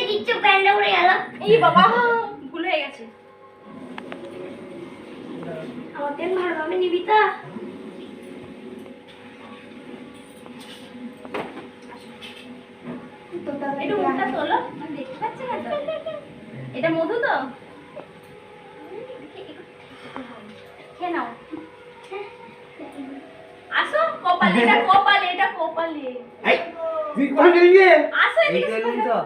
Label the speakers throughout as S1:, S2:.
S1: দিচ্ছ প্যান্ডা উড়ে গেল।
S2: এই বাবা ভুল হয়ে গেছে।
S1: আমার তেল ভালোভাবে নিবি তা।
S2: একটু মুখটা তোলো, আমি দেখতে পাচ্ছি না তো। এটা মধু তো? খেয়ে নাও। আসো, কপালে, এটা কপালে, এটা কপালে।
S3: এই তুই কোন গেলি?
S2: আসো
S4: এই
S2: এদিকে।
S4: গেলুম তো।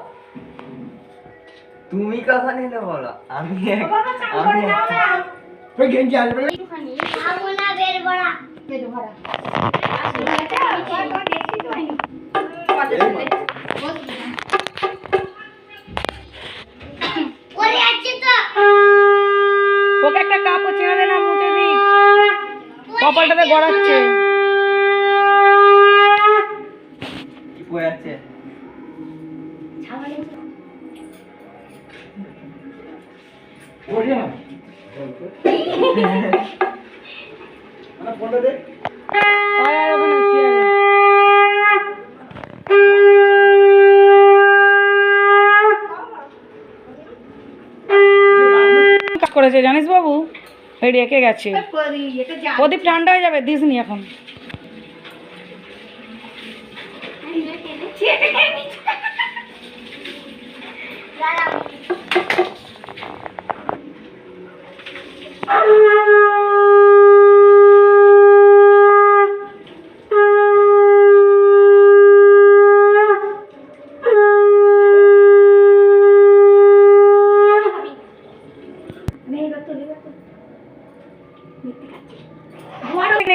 S4: তুমি কখন এলে বলো? আমি
S2: বাবা চান করে নাও না।
S3: তুই গেঞ্জি আসবে না?
S2: একটুখানি।
S1: খাবো না বের বড়া।
S2: পেট ভরা। আসো, এটা বাবা দেখি তো হয়নি। কথা বলে।
S1: ওরে আছে তো।
S5: ওকে একটা কাপড় ছেড়ে দে না, মুছে দি। কপালটাতে গড়াচ্ছে।
S4: কি পড়ে আছে?
S1: ছাগলের
S3: ওরে না। মানে ফোনটা দে।
S5: আয় আয় ওখানে চেয়ারে। কাজ করেছে জানিস বাবু, এই রেখে গেছে।
S2: এটা যা।
S5: প্রদীপ ঠান্ডা হয়ে যাবে, দিস নি এখন।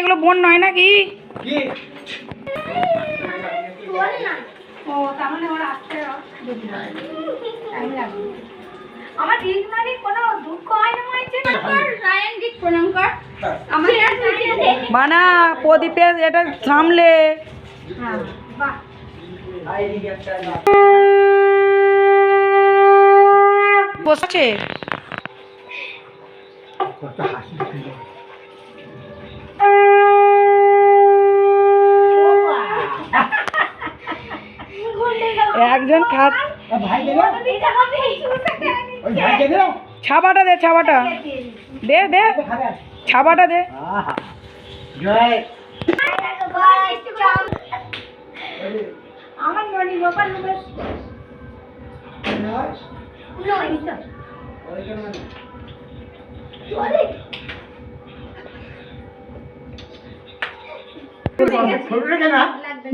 S5: এগুলো বোন নয় নাকি?
S3: কি?
S2: ও তার মানে ওরা আসতে টাইম লাগবে। আমার দিক মানে কোনো দুঃখ হয় না হয়েছে। রায়ন দিক প্রণাম কর। আমার
S5: মানা প্রদীপের এটা সামলে।
S2: হ্যাঁ বাহ।
S4: আই দিকে একটা
S5: বসছে।
S3: কত হাসি।
S5: একজন খাত
S3: ভাই দে না?
S2: এটা হবে
S3: ওই ভাই দে না?
S5: ছাবাটা দে, ছাবাটা দে দে,
S3: খাবে।
S5: ছাবাটা দে।
S3: আহা। জয়।
S2: আমার ননি গোপাল নগর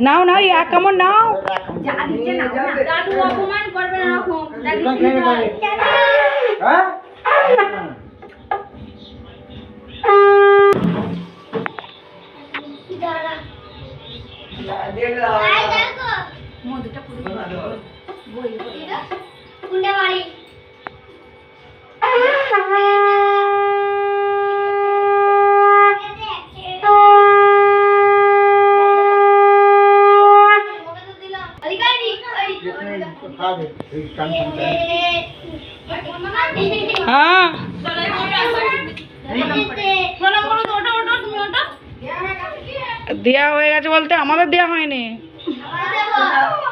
S5: নাও নাও, এই এক কামড় নাও।
S2: যা দিচ্ছে না দাদু অপমান করবে না রকম দাদু
S3: হ্যাঁ?
S4: দেখলাম।
S2: মধুটা পুরো বই
S1: কুন্ডা বাড়ি
S3: খাবে। এই কান কান।
S5: হ্যাঁ
S2: প্রণাম করো তো, ওটা ওটা তুমি ওটা
S5: দেয়া হয়ে গেছে বলতে আমাদের দেয়া হয়নি।
S1: আবার দেবো